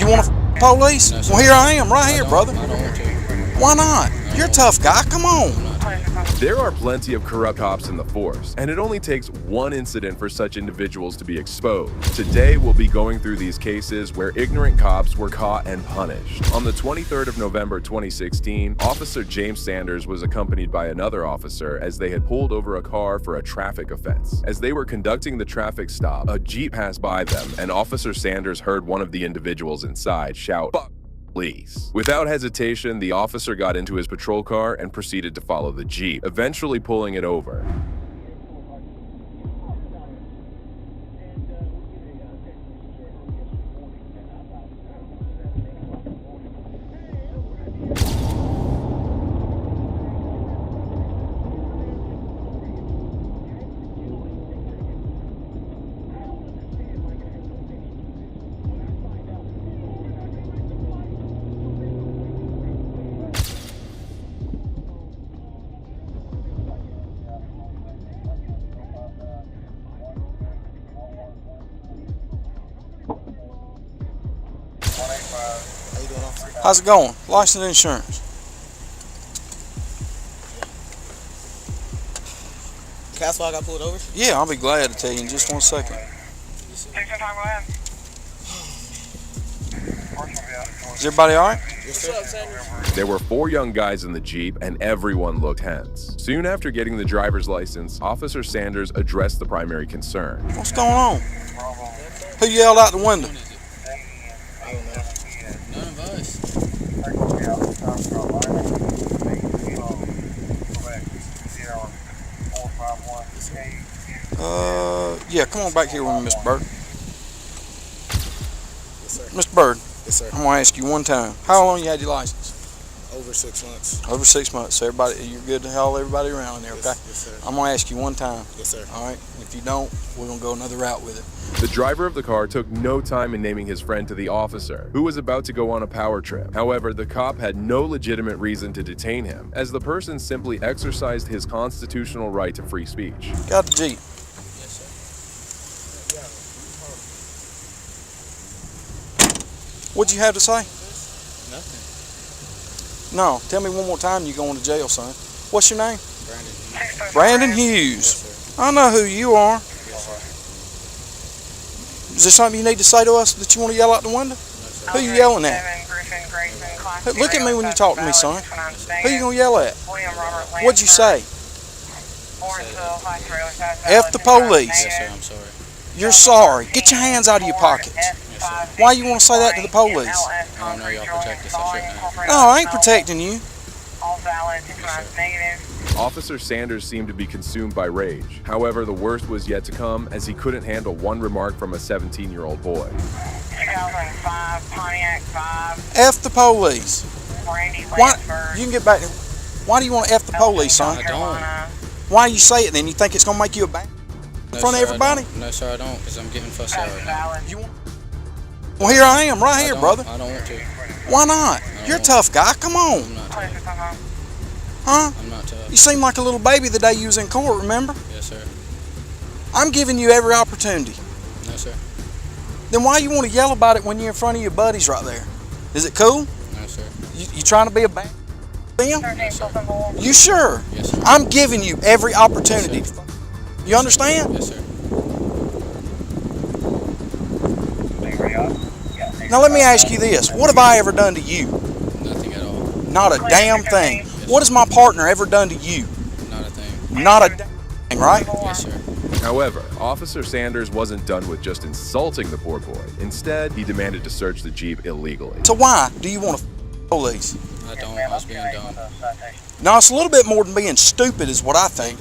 want to police? No, sir. Well, here I am, right here, brother. I don't want to. Why not? You're a tough guy. Come on. There are plenty of corrupt cops in the force, and it only takes one incident for such individuals to be exposed. Today, we'll be going through these cases where ignorant cops were caught and punished. On the 23rd of November 2016, Officer James Sanders was accompanied by another officer as they had pulled over a car for a traffic offense. As they were conducting the traffic stop, a Jeep passed by them, and Officer Sanders heard one of the individuals inside shout, "Fuck police." Without hesitation, the officer got into his patrol car and proceeded to follow the Jeep, eventually pulling it over. How's it going? License and insurance. That's why I got pulled over? Yeah, I'll be glad to tell you in just 1 second. Is everybody all right? Yes, sir. There were 4 young guys in the Jeep, and everyone looked tense. Soon after getting the driver's license, Officer Sanders addressed the primary concern. What's going on? Who yelled out the window? I don't know. None of us. Yeah, come on back here with me, Mr. Bird. Yes, sir. Mr. Bird, Yes, sir. I'm going to ask you one time. How long you had your license? Over 6 months. Over 6 months. So everybody, you're good to haul everybody around in there, okay? Yes, sir. I'm going to ask you one time. Yes, sir. All right? If you don't, we're going to go another route with it. The driver of the car took no time in naming his friend to the officer, who was about to go on a power trip. However, the cop had no legitimate reason to detain him, as the person simply exercised his constitutional right to free speech. Got the Jeep. Yes, sir. What'd you have to say? Nothing. No. Tell me one more time you're going to jail, son. What's your name? Brandon. Brandon Hughes. Yes, sir. I know who you are. Yes, sir. Is there something you need to say to us that you want to yell out the window? No, sir. Who you yelling at? Look at me when you talk to me, son. Who you going to yell at? What'd you say? F the police. Yes, sir. I'm sorry. You're sorry. Get your hands out of your pockets. Yes, sir. Why you want to say that to the police? I don't know y'all protect us. I shouldn't have. No, I ain't protecting you. Officer Sanders seemed to be consumed by rage. However, the worst was yet to come, as he couldn't handle one remark from a 17-year-old boy. 2005 Pontiac 5. F the police. Brandy Why? Lansford. You can get back. Why do you want to F the police, son? I don't. Why you say it then? You think it's gonna make you a bad in front of sir, I everybody? don't. No, sir, I don't, because I'm getting fussed out right now. You want? Well, here I am, right here, brother. I don't want to. Why not? You're a tough guy. Come on, I'm not tough. huh? I'm not tough. You seem like a little baby the day you was in court. Remember? Yes, sir. I'm giving you every opportunity. No, sir. Then why you want to yell about it when you're in front of your buddies right there? Is it cool? No, sir. You trying to be a bad them? No, sir. You sure? Yes, sir. I'm giving you every opportunity. Yes, sir. You understand? Yes, sir. Now let me ask you this. What have I ever done to you? Nothing at all. Not a damn thing. What has my partner ever done to you? Not a thing. Not a damn thing, right? Yes, sir. However, Officer Sanders wasn't done with just insulting the poor boy. Instead, he demanded to search the Jeep illegally. So why do you want to police? I don't. I was being dumb. No, it's a little bit more than being stupid is what I think.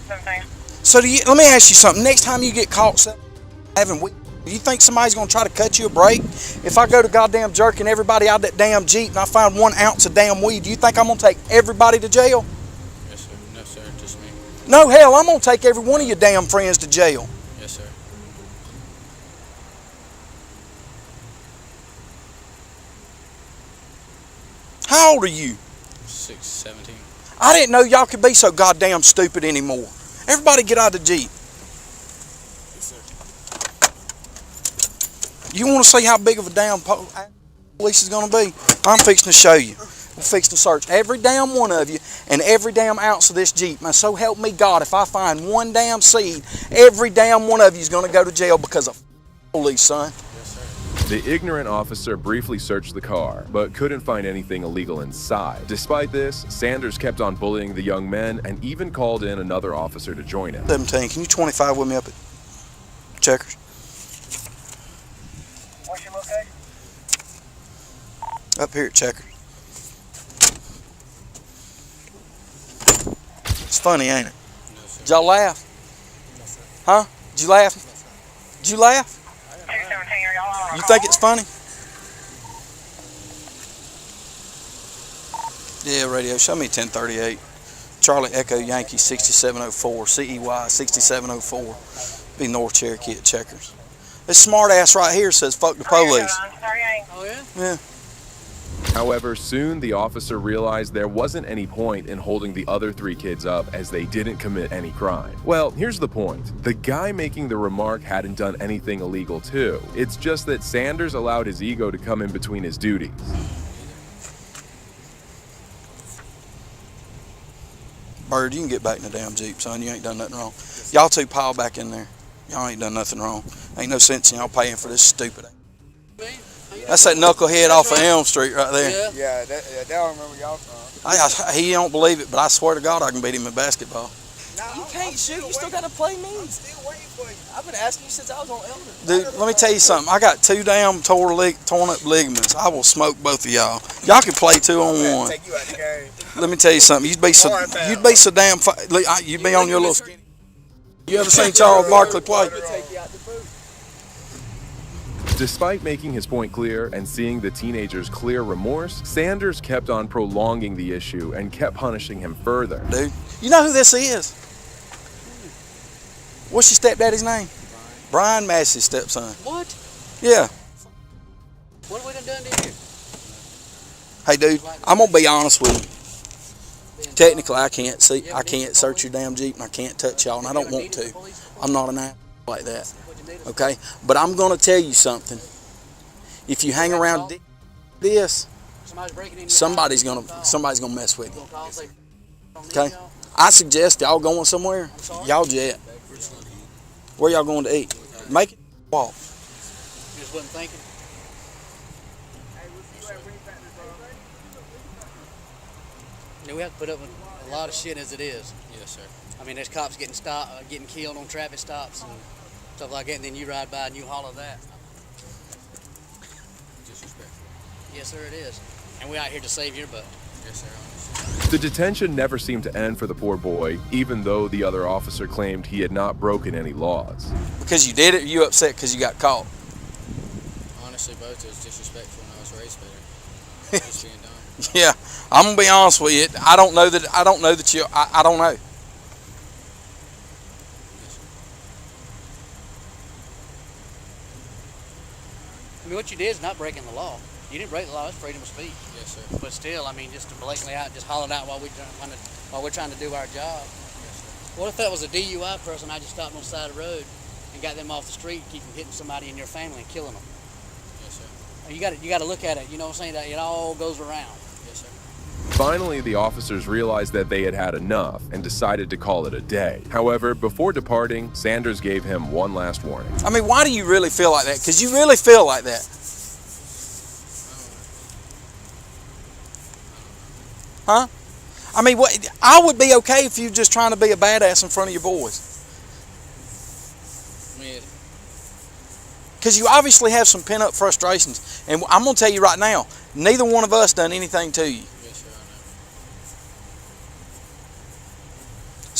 Ignorant. So let me ask you something. Next time you get caught having weed, do you think somebody's going to try to cut you a break? If I go to goddamn jerking everybody out of that damn Jeep and I find 1 ounce of damn weed, do you think I'm going to take everybody to jail? Yes, sir. No, sir. Just me. No, hell, I'm going to take every one of your damn friends to jail. Yes, sir. How old are you? 17. I didn't know y'all could be so goddamn stupid anymore. Everybody get out of the Jeep. Yes, sir. You want to see how big of a damn police is going to be? I'm fixing to show you. We're fixing to search every damn one of you and every damn ounce of this Jeep. Now, so help me God, if I find one damn seed, every damn one of you is going to go to jail because of police, son. The ignorant officer briefly searched the car, but couldn't find anything illegal inside. Despite this, Sanders kept on bullying the young men and even called in another officer to join him. 17, can you 25 with me up at Checkers? What's your location? Up here at Checkers. It's funny, ain't it? Did y'all laugh? Huh? Did you laugh? Did you laugh? 217, are y'all on a You call? think it's funny? Yeah, radio. Show me 1038. Charlie Echo Yankee 6704. CEY 6704. Be North Cherokee at Checkers. This smart ass right here says fuck the police. 38. Oh, yeah? Yeah. However, soon the officer realized there wasn't any point in holding the other 3 kids up as they didn't commit any crime. Well, here's the point. The guy making the remark hadn't done anything illegal too. It's just that Sanders allowed his ego to come in between his duties. Bird, you can get back in the damn Jeep, son. You ain't done nothing wrong. Y'all two pile back in there. Y'all ain't done nothing wrong. Ain't no sense in y'all paying for this stupid. That's that knucklehead off of Elm Street right there. Yeah, that don't remember y'all from. He don't believe it, but I swear to God I can beat him in basketball. You can't shoot. You still gotta play me. I'm still waiting for you. I've been asking you since I was on Elder. Dude, let me tell you something. I got 2 damn torn up ligaments. I will smoke both of y'all. Y'all can play 2 on 1. Take you out the game. Let me tell you something. You'd be so damn. You'd be on your little skinny. You ever seen Charles Barkley play? Take you out the booth. Despite making his point clear and seeing the teenager's clear remorse, Sanders kept on prolonging the issue and kept punishing him further. Dude, you know who this is? What's your stepdaddy's name? Brian Massey's stepson. What? Yeah. What have we done to you? Hey, dude, I'm gonna be honest with you. Technically, I can't search your damn Jeep, and I can't touch y'all, and I don't want to. I'm not an ass like that. Okay, but I'm gonna tell you something. If you hang around this, somebody's gonna mess with you. Okay, I suggest y'all going somewhere. Y'all jet. Where y'all going to eat? Make it walk. You just wasn't thinking? Yeah, we have to put up with a lot of shit as it is. Yes, sir. I mean, there's cops getting stopped, getting killed on traffic stops and stuff like that, and then you ride by and you holler that. Disrespectful. Yes, sir, it is. And we're out here to save your butt. Yes, sir. The detention never seemed to end for the poor boy, even though the other officer claimed he had not broken any laws. Because you did it, or you upset because you got caught? Honestly, both. It was disrespectful and I was raised better. Just being dumb. Yeah, I'm gonna be honest with you. I don't know that you. I don't know. I mean, what you did is not breaking the law. You didn't break the law. It's freedom of speech. Yes, sir. But still, I mean, just to blatantly out, just hollering out while we're trying to do our job. Yes, sir. What if that was a DUI person? I just stopped on the side of the road and got them off the street, keep from hitting somebody in your family and killing them. Yes, sir. You got to look at it. You know what I'm saying? That it all goes around. Yes, sir. Finally, the officers realized that they had had enough and decided to call it a day. However, before departing, Sanders gave him one last warning. I mean, why do you really feel like that? Because you really feel like that. Huh? I mean, I would be okay if you just trying to be a badass in front of your boys. Because you obviously have some pent-up frustrations. And I'm going to tell you right now, neither one of us done anything to you. Yes, sir,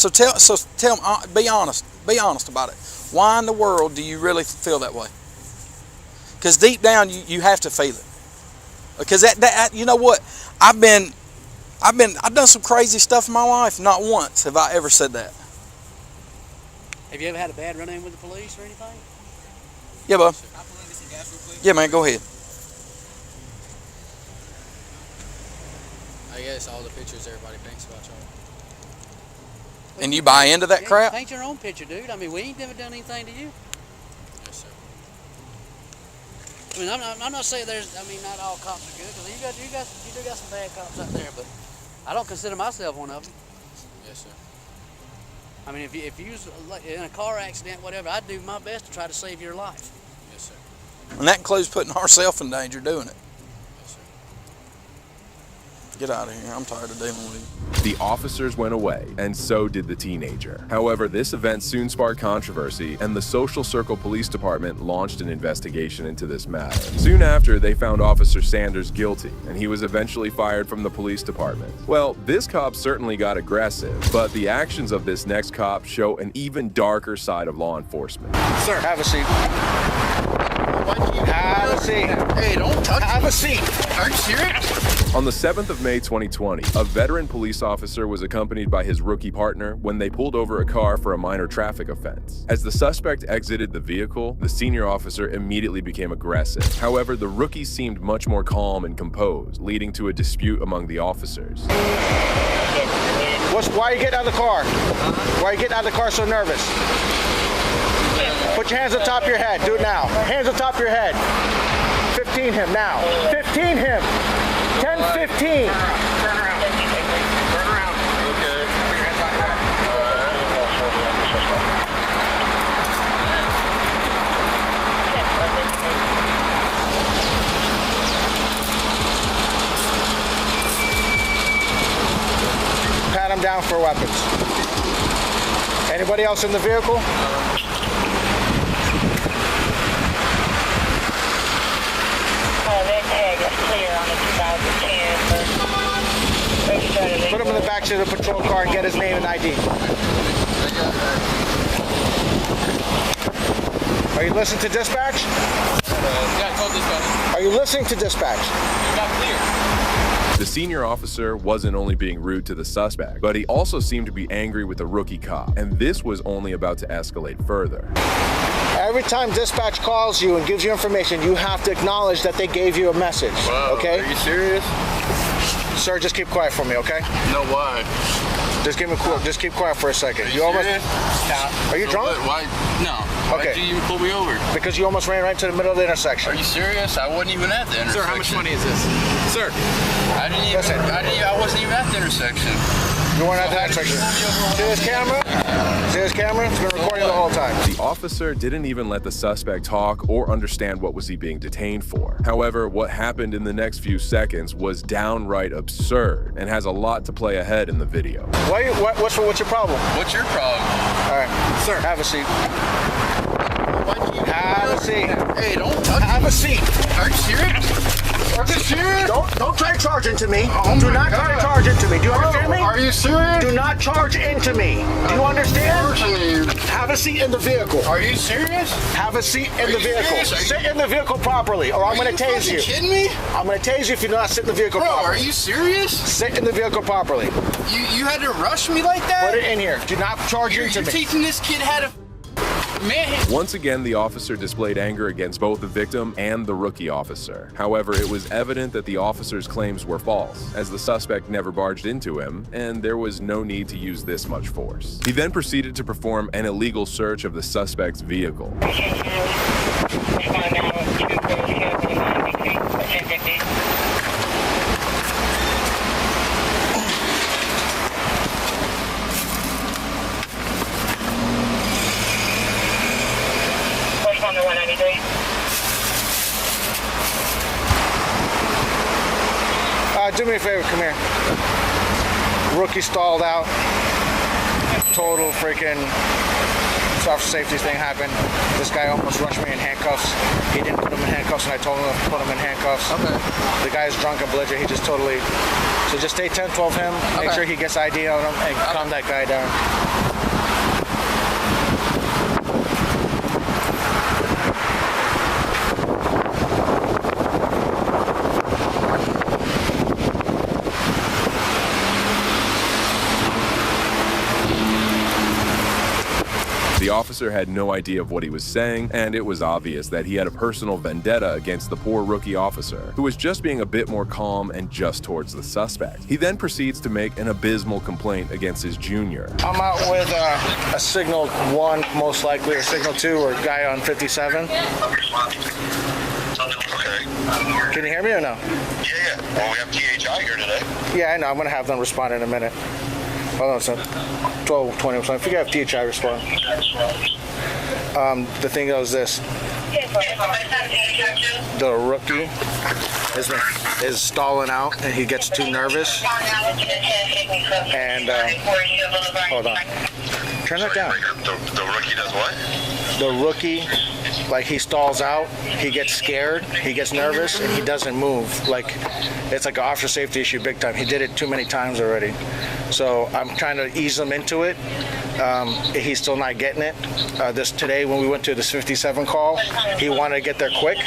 I know. So tell me, be honest about it. Why in the world do you really feel that way? Because deep down, you have to feel it. Because that you know what? I've done some crazy stuff in my life. Not once have I ever said that. Have you ever had a bad run-in with the police or anything? Yeah, bub. Yeah, man, go ahead. I guess all the pictures everybody thinks about y'all. And you buy into that crap? Paint your own picture, dude. I mean, we ain't never done anything to you. Yes, sir. I mean, I'm not saying not all cops are good, because you do got some bad cops out there, but I don't consider myself one of them. Yes, sir. I mean, if you was in a car accident, whatever, I'd do my best to try to save your life. Yes, sir. And that includes putting ourselves in danger doing it. Yes, sir. Get out of here. I'm tired of dealing with you. The officers went away, and so did the teenager. However, this event soon sparked controversy, and the Social Circle Police Department launched an investigation into this matter. Soon after, they found Officer Sanders guilty, and he was eventually fired from the police department. Well, this cop certainly got aggressive, but the actions of this next cop show an even darker side of law enforcement. Sir, have a seat. Have a seat. Hey, don't touch me. Have a seat. Are you serious? On the 7th of May 2020, a veteran police officer was accompanied by his rookie partner when they pulled over a car for a minor traffic offense. As the suspect exited the vehicle, the senior officer immediately became aggressive. However, the rookie seemed much more calm and composed, leading to a dispute among the officers. Why are you getting out of the car? Why are you getting out of the car so nervous? Put your hands on top of your head. Do it now. Hands on top of your head. 15 him now. 15 him. 10, 15. Turn around. Turn around. Okay. Put your hands on your head. Pat him down for weapons. Anybody else in the vehicle? That tag is clear on the 2010. Put him in the back of the patrol car and get his name and ID. Are you listening to dispatch? Yeah, I told dispatch. Are you listening to dispatch? You got clear. The senior officer wasn't only being rude to the suspect, but he also seemed to be angry with the rookie cop, and this was only about to escalate further. Every time dispatch calls you and gives you information, you have to acknowledge that they gave you a message. Whoa, okay? Are you serious? Sir, just keep quiet for me, okay? No, why? Just keep quiet for a second. Are you serious? Are you drunk? Why? No. Okay. Why'd you even pull me over? Because you almost ran right into the middle of the intersection. Are you serious? I wasn't even at the intersection. Sir, how much money is this? Sir. I wasn't even at the intersection. You weren't at the intersection. See this camera? See this camera? It's been recording the whole time. The officer didn't even let the suspect talk or understand what was he being detained for. However, what happened in the next few seconds was downright absurd and has a lot to play ahead in the video. What's your problem? What's your problem? All right. Sir, have a seat. Have a seat. Hey, don't touch me. Have a seat. Are you serious? Are you serious? Don't try to charge into me. Oh Do my not try to God. charge into me. Do you understand me? Are you serious? Do not charge into me. Do you understand? Charging you. Have a seat in the vehicle. Are you serious? Have a seat in the you vehicle. serious? Sit in the vehicle properly, or I'm going to tase you. Are you kidding me? I'm going to tase you if you do not sit in the vehicle Bro, properly. are you serious? Sit in the vehicle properly. You had to rush me like that? Put it in here. Do not charge You're into me. teaching this kid how to... Man. Once again, the officer displayed anger against both the victim and the rookie officer. However, it was evident that the officer's claims were false, as the suspect never barged into him, and there was no need to use this much force. He then proceeded to perform an illegal search of the suspect's vehicle. On the 193. Do me a favor, come here. Rookie stalled out. Total freaking self-safety thing happened. This guy almost rushed me in handcuffs. He didn't put him in handcuffs, and I told him to put him in handcuffs. Okay. The guy is drunk and belligerent. He just totally... So just stay 10, 12 him. Make sure he gets ID on him, and calm that guy down. The officer had no idea of what he was saying, and it was obvious that he had a personal vendetta against the poor rookie officer, who was just being a bit more calm and just towards the suspect. He then proceeds to make an abysmal complaint against his junior. I'm out with a Signal 1, most likely, or Signal 2, or guy on 57. Can you hear me or no? Yeah. Well, we have THI here today. Yeah, I know. I'm going to have them respond in a minute. Hold on a second. 12:20. So if you have THI respond. The thing is this. The rookie is stalling out and he gets too nervous. And hold on. Turn that down. The rookie does what? The rookie, like, he stalls out, he gets scared, he gets nervous, and he doesn't move. Like, it's like an officer safety issue big time. He did it too many times already. So I'm trying to ease him into it. He's still not getting it. Today when we went to this 57 call, he wanted to get there quick.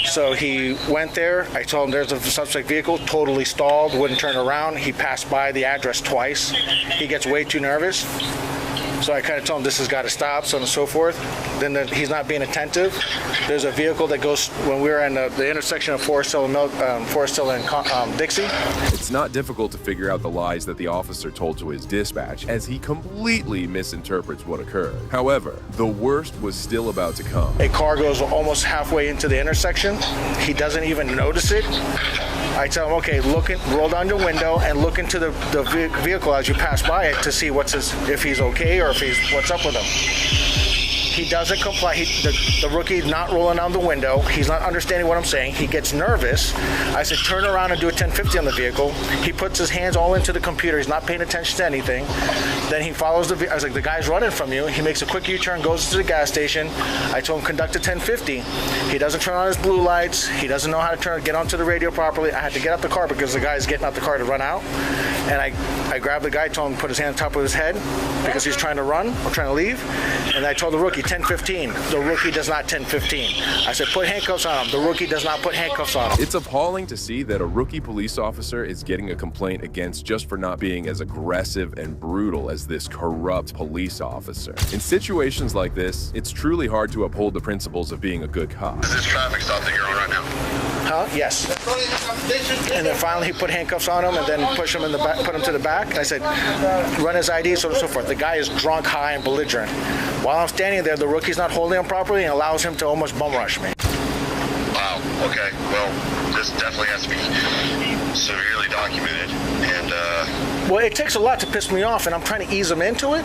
So he went there. I told him there's a suspect vehicle, totally stalled, wouldn't turn around. He passed by the address twice. He gets way too nervous. So I kind of told him this has got to stop, so on and so forth. Then he's not being attentive. There's a vehicle that goes, when we were in the intersection of Forest Hill and Dixie. It's not difficult to figure out the lies that the officer told to his dispatch, as he completely misinterprets what occurred. However, the worst was still about to come. A car goes almost halfway into the intersection. He doesn't even notice it. I tell him, okay, roll down your window and look into the vehicle as you pass by it to see if he's okay or what's up with him. He doesn't comply. The rookie's not rolling down the window. He's not understanding what I'm saying. He gets nervous. I said, turn around and do a 1050 on the vehicle. He puts his hands all into the computer. He's not paying attention to anything. Then he follows I was like, the guy's running from you. He makes a quick U-turn, goes to the gas station. I told him, conduct a 1050. He doesn't turn on his blue lights. He doesn't know how to get onto the radio properly. I had to get out the car because the guy's getting out the car to run out. And I grabbed the guy, told him to put his hand on top of his head because he's trying to run or trying to leave. And I told the rookie, 1015. The rookie does not 1015. I said, put handcuffs on him. The rookie does not put handcuffs on him. It's appalling to see that a rookie police officer is getting a complaint against just for not being as aggressive and brutal as this corrupt police officer. In situations like this, it's truly hard to uphold the principles of being a good cop. Is this traffic stop that you're on right now? Huh? Yes. And then finally he put handcuffs on him and then push him in the back, put him to the back. And I said, run his ID, so on and so forth. The guy is drunk, high, and belligerent. While I'm standing there, the rookie's not holding him properly and allows him to almost bum rush me. Wow. Okay. Well, this definitely has to be severely documented. And well, it takes a lot to piss me off, and I'm trying to ease him into it.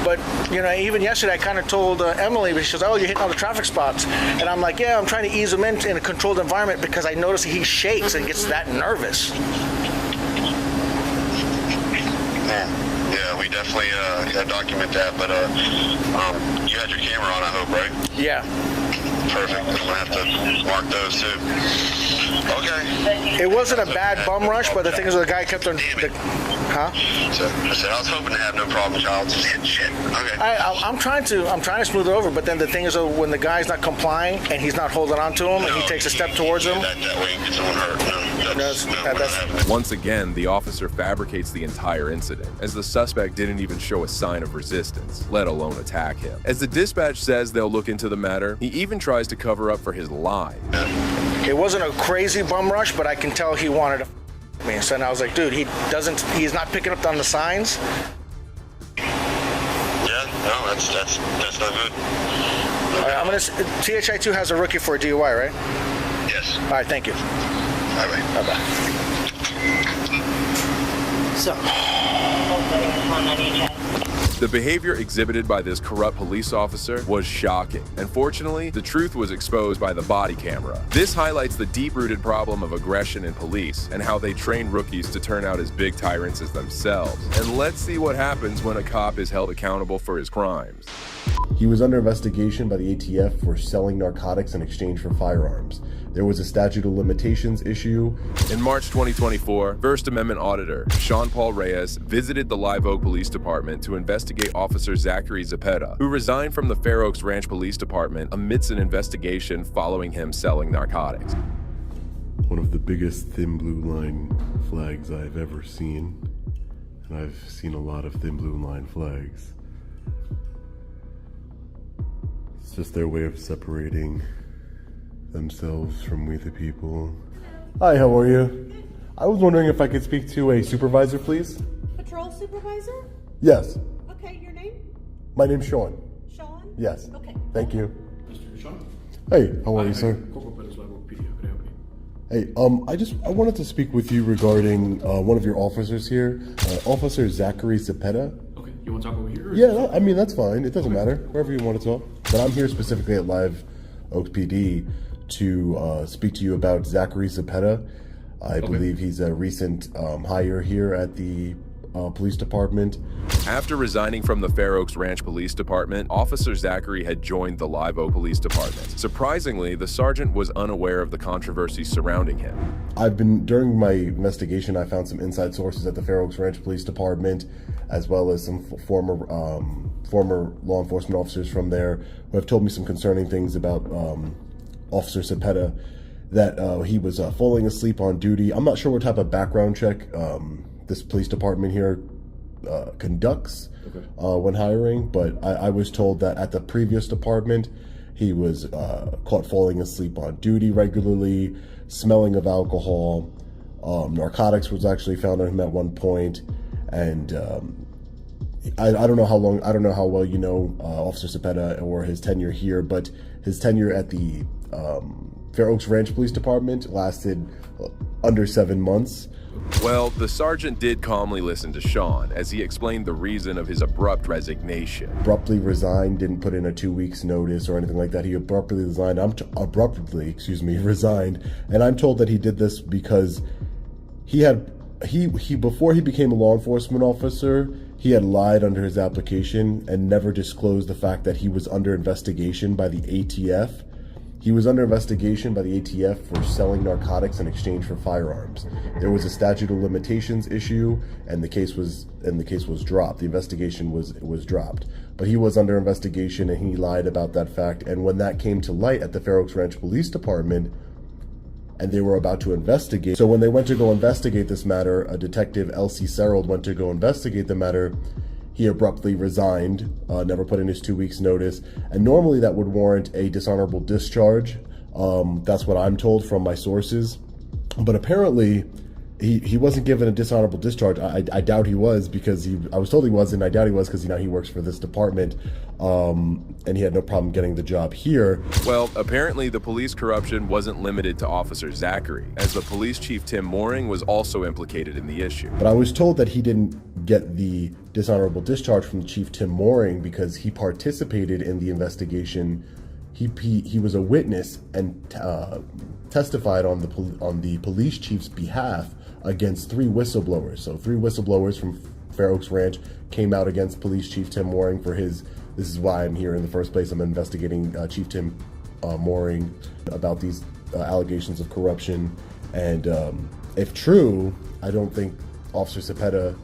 But, even yesterday I kind of told Emily, she says, oh, you're hitting all the traffic spots. And I'm like, yeah, I'm trying to ease him in a controlled environment because I notice he shakes and gets that nervous. Yeah, we definitely gotta document that. But you had your camera on, I hope, right? Yeah. Perfect. I'm gonna have to mark those too. Okay. It wasn't a bad bum rush, but the thing is, the guy kept on. Huh? So I said I was hoping to have no problem, child. Just hit shit. Okay. I'm trying to smooth it over, but then the thing is, when the guy's not complying and he's not holding on to him, and he takes a step towards him. That way you get someone hurt. No, that's Once again, the officer fabricates the entire incident, as the suspect didn't even show a sign of resistance, let alone attack him. As the dispatch says they'll look into the matter, he even tries to cover up for his lie. It wasn't a crazy bum rush, but I can tell he wanted to me. So I was like, dude, he's not picking up on the signs. Yeah, no, that's not good. All right, THI2 has a rookie for a DUI, right? Yes. All right, thank you. Bye-bye. Bye-bye. So. The behavior exhibited by this corrupt police officer was shocking. Unfortunately, the truth was exposed by the body camera. This highlights the deep-rooted problem of aggression in police and how they train rookies to turn out as big tyrants as themselves. And let's see what happens when a cop is held accountable for his crimes. He was under investigation by the ATF for selling narcotics in exchange for firearms. There was a statute of limitations issue. In March 2024, First Amendment auditor Sean Paul Reyes visited the Live Oak Police Department to investigate Officer Zachary Zepeda, who resigned from the Fair Oaks Ranch Police Department amidst an investigation following him selling narcotics. One of the biggest thin blue line flags I've ever seen, and I've seen a lot of thin blue line flags. It's just their way of separating themselves from we the people. Hi, how are you? I was wondering if I could speak to a supervisor, please. Patrol supervisor? Yes. Okay, your name? My name's Sean. Sean? Yes. Okay. Thank you. Mr. Sean? Hey, how are you, sir? Corporal Pettis, Live Oak PD. How can I help you? Hey, I wanted to speak with you regarding one of your officers here, Officer Zachary Cepeda. Okay, you want to talk over here? Yeah, I mean, that's fine. It doesn't matter. Wherever you want to talk. But I'm here specifically at Live Oaks PD to speak to you about Zachary Cepeda. I believe he's a recent hire here at the police department. After resigning from the Fair Oaks Ranch Police Department, Officer Zachary had joined the Live Oak Police Department. Surprisingly, the sergeant was unaware of the controversy surrounding him. During my investigation, I found some inside sources at the Fair Oaks Ranch Police Department, as well as some former law enforcement officers from there who have told me some concerning things about Officer Cepeda, that he was falling asleep on duty. I'm not sure what type of background check this police department here conducts when hiring, but I was told that at the previous department, he was caught falling asleep on duty regularly, smelling of alcohol, narcotics was actually found on him at one point, and I don't know how well you know Officer Cepeda or his tenure here, but his tenure at the Fair Oaks Ranch Police Department lasted under 7 months. Well, the sergeant did calmly listen to Sean as he explained the reason of his abrupt resignation. Abruptly resigned, didn't put in a 2 weeks notice or anything like that. He abruptly resigned. Resigned, and I'm told that he did this because he before he became a law enforcement officer, he had lied under his application and never disclosed the fact that he was under investigation by the ATF. He was under investigation by the ATF for selling narcotics in exchange for firearms. There was a statute of limitations issue, and the case was dropped. The investigation was dropped, but he was under investigation, and he lied about that fact. And when that came to light at the Fair Oaks Ranch Police Department, and they were about to investigate, so when they went to go investigate this matter, a detective, L.C. Serold, went to go investigate the matter. He abruptly resigned, never put in his 2 weeks notice, and normally that would warrant a dishonorable discharge. That's what I'm told from my sources, but apparently he wasn't given a dishonorable discharge. I doubt he was, because I was told he was, and I doubt he was because he works for this department, and he had no problem getting the job here. Well, apparently the police corruption wasn't limited to Officer Zachary, as the police chief Tim Mooring was also implicated in the issue. But I was told that he didn't get the dishonorable discharge from Chief Tim Mooring because he participated in the investigation. He was a witness and testified on the police chief's behalf against 3 whistleblowers. So 3 whistleblowers from Fair Oaks Ranch came out against Police Chief Tim Mooring for his, this is why I'm here in the first place. I'm investigating Chief Tim Mooring about these allegations of corruption. And if true, I don't think Officer Cepeda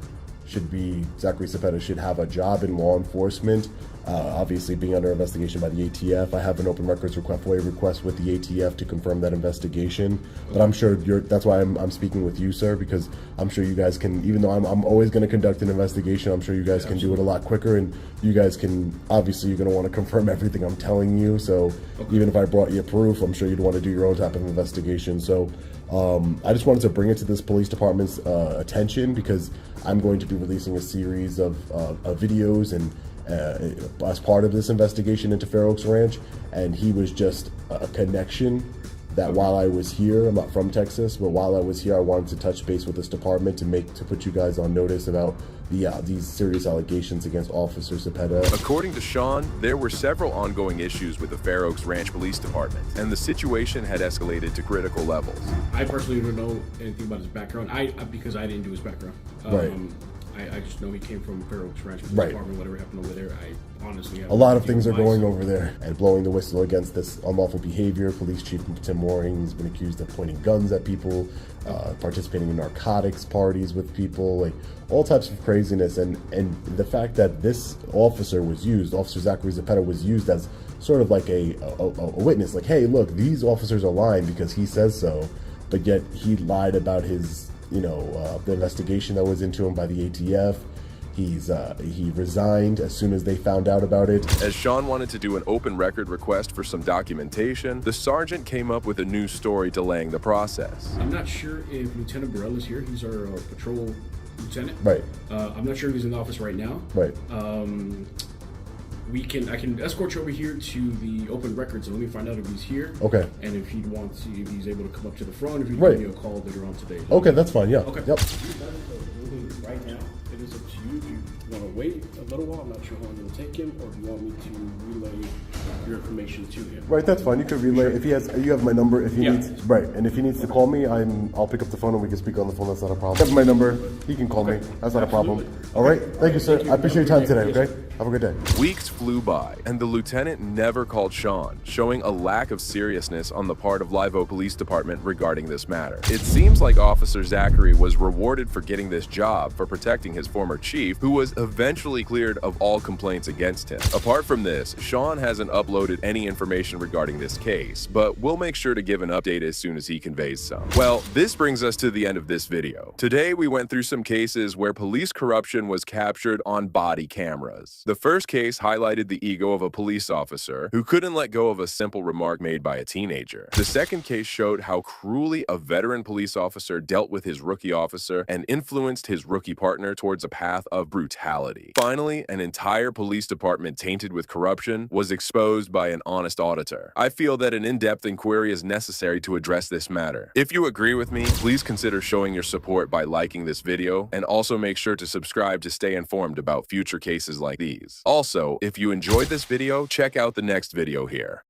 Zachary Cepeda should have a job in law enforcement. Obviously, being under investigation by the ATF, I have an open records FOIA request with the ATF to confirm that investigation. But I'm sure that's why I'm speaking with you, sir, because I'm sure you guys can, even though I'm always going to conduct an investigation, I'm sure you guys can do it a lot quicker, and you guys can, obviously you're going to want to confirm everything I'm telling you. So even if I brought you proof, I'm sure you'd want to do your own type of investigation. So I just wanted to bring it to this police department's attention, because I'm going to be releasing a series of videos and as part of this investigation into Fair Oaks Ranch, and he was just a connection that while I was here, I'm not from Texas, but while I was here, I wanted to touch base with this department to put you guys on notice about these serious allegations against Officer Cepeda. According to Sean, there were several ongoing issues with the Fair Oaks Ranch Police Department, and the situation had escalated to critical levels. I personally don't know anything about his background, because I didn't do his background. Right. I just know he came from Fair Oaks Ranch Police Department. Whatever happened over there, I honestly have a lot of things are going over there, and blowing the whistle against this unlawful behavior. Police Chief Tim Mooring has been accused of pointing guns at people, participating in narcotics parties with people, like all types of craziness. And the fact that this officer Officer Zachary Cepeda was used as sort of like a witness, like, hey, look, these officers are lying because he says so, but yet he lied about his, the investigation that was into him by the ATF. He resigned as soon as they found out about it. As Sean wanted to do an open record request for some documentation, the sergeant came up with a new story delaying the process. I'm not sure if Lieutenant Burrell is here. He's our patrol lieutenant. Right. I'm not sure if he's in the office right now. Right. I can escort you over here to the open records and let me find out if he's here. Okay. And if if he's able to come up to the front, if you Right. give me a call later on today. Okay, that's fine. Yeah. Okay. Yep. Right now, it is up to you. If you want to wait a little while, I'm not sure how long it'll take him, or if you want me to relay your information to him. Right, that's fine. You could relay if he has. You have my number. If he Yeah. needs, right, and if he needs to call me, I'll pick up the phone and we can speak on the phone. That's not a problem. You have my number. He can call me. That's not a problem. All right. Thank you, sir. I appreciate your time today. Okay. Have a good day. Weeks flew by, and the lieutenant never called Sean, showing a lack of seriousness on the part of Lil-Ayo Police Department regarding this matter. It seems like Officer Zachary was rewarded for getting this job for protecting his former chief, who was eventually cleared of all complaints against him. Apart from this, Sean hasn't uploaded any information regarding this case, but we'll make sure to give an update as soon as he conveys some. Well, this brings us to the end of this video. Today, we went through some cases where police corruption was captured on body cameras. The first case highlighted the ego of a police officer who couldn't let go of a simple remark made by a teenager. The second case showed how cruelly a veteran police officer dealt with his rookie officer and influenced his rookie partner towards a path of brutality. Finally, an entire police department tainted with corruption was exposed by an honest auditor. I feel that an in-depth inquiry is necessary to address this matter. If you agree with me, please consider showing your support by liking this video, and also make sure to subscribe to stay informed about future cases like these. Also, if you enjoyed this video, check out the next video here.